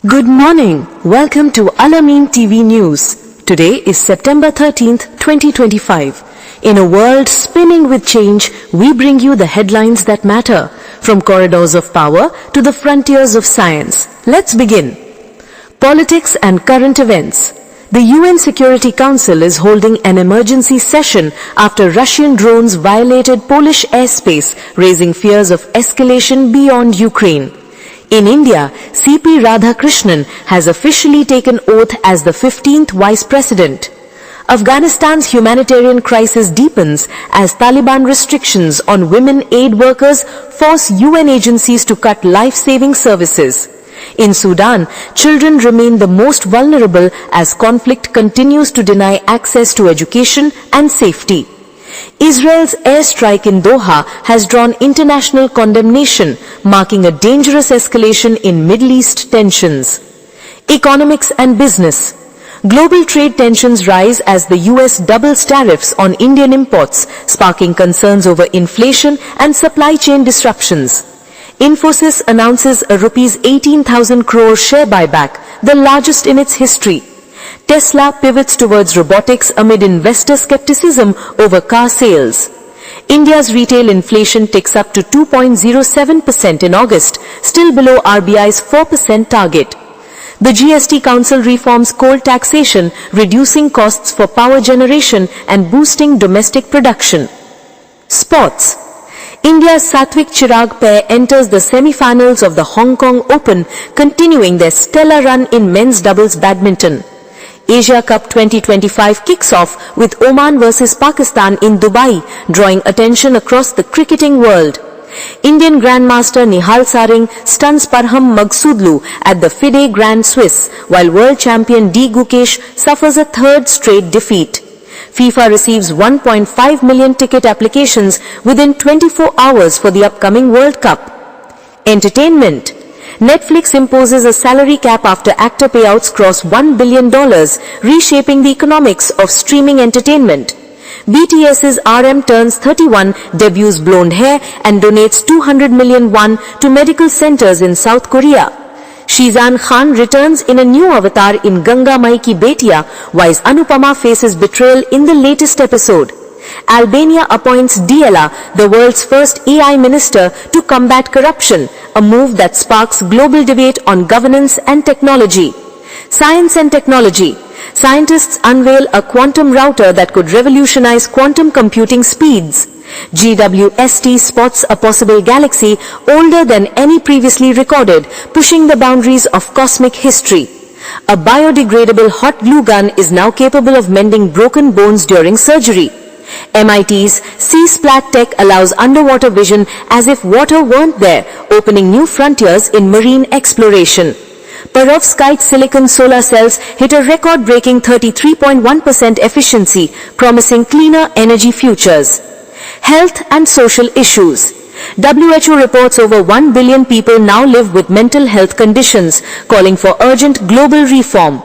Good morning. Welcome to Al-Amin TV News. Today is September 13th, 2025. In a world spinning with change, we bring you the headlines that matter, from corridors of power to the frontiers of science. Let's begin. Politics and current events. The UN Security Council is holding an emergency session after Russian drones violated Polish airspace, raising fears of escalation beyond Ukraine. In India, C.P. Radhakrishnan has officially taken oath as the 15th Vice President. Afghanistan's humanitarian crisis deepens as Taliban restrictions on women aid workers force UN agencies to cut life-saving services. In Sudan, children remain the most vulnerable as conflict continues to deny access to education and safety. Israel's airstrike in Doha has drawn international condemnation, marking a dangerous escalation in Middle East tensions. Economics and business. Global trade tensions rise as the US doubles tariffs on Indian imports, sparking concerns over inflation and supply chain disruptions. Infosys announces a Rs 18,000 crore share buyback, the largest in its history. Tesla pivots towards robotics amid investor skepticism over car sales. India's retail inflation ticks up to 2.07% in August, still below RBI's 4% target. The GST Council reforms coal taxation, reducing costs for power generation and boosting domestic production. Sports. India's Satwik Chirag pair enters the semi-finals of the Hong Kong Open, continuing their stellar run in men's doubles badminton. Asia Cup 2025 kicks off with Oman versus Pakistan in Dubai, drawing attention across the cricketing world. Indian Grandmaster Nihal Saring stuns Parham Maghsoodlu at the FIDE Grand Swiss, while world champion D. Gukesh suffers a third straight defeat. FIFA receives 1.5 million ticket applications within 24 hours for the upcoming World Cup. Entertainment. Netflix imposes a salary cap after actor payouts cross $1 billion, reshaping the economics of streaming entertainment. BTS's RM turns 31, debuts blonde hair and donates 200 million won to medical centers in South Korea. Shizan Khan returns in a new avatar in Ganga Mai Ki Betiya, while Anupama faces betrayal in the latest episode. Albania appoints Diela, the world's first AI minister, to combat corruption, a move that sparks global debate on governance and technology. Science and technology. Scientists unveil a quantum router that could revolutionize quantum computing speeds. GWST spots a possible galaxy older than any previously recorded, pushing the boundaries of cosmic history. A biodegradable hot glue gun is now capable of mending broken bones during surgery. MIT's Sea-Splat Tech allows underwater vision as if water weren't there, opening new frontiers in marine exploration. Perovskite silicon solar cells hit a record-breaking 33.1% efficiency, promising cleaner energy futures. Health and social issues. WHO reports over 1 billion people now live with mental health conditions, calling for urgent global reform.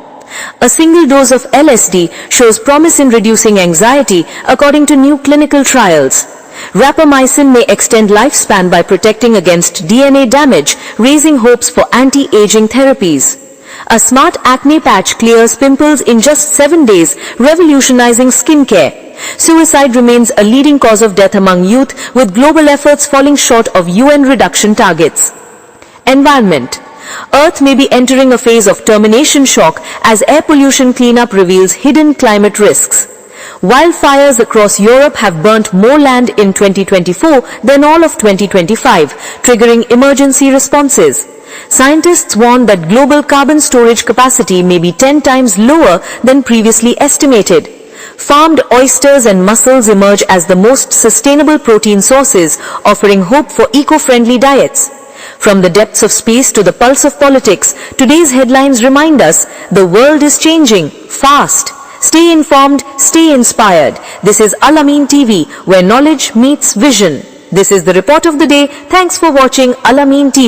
A single dose of LSD shows promise in reducing anxiety, according to new clinical trials. Rapamycin may extend lifespan by protecting against DNA damage, raising hopes for anti-aging therapies. A smart acne patch clears pimples in just 7 days, revolutionizing skincare. Suicide remains a leading cause of death among youth, with global efforts falling short of UN reduction targets. Environment. Earth may be entering a phase of termination shock as air pollution cleanup reveals hidden climate risks. Wildfires across Europe have burnt more land in 2024 than all of 2025, triggering emergency responses. Scientists warn that global carbon storage capacity may be 10 times lower than previously estimated. Farmed oysters and mussels emerge as the most sustainable protein sources, offering hope for eco-friendly diets. From the depths of space to the pulse of politics, today's headlines remind us the world is changing fast. Stay informed, stay inspired. This is Al-Amin TV, where knowledge meets vision. This is the report of the day. Thanks for watching Al-Amin TV.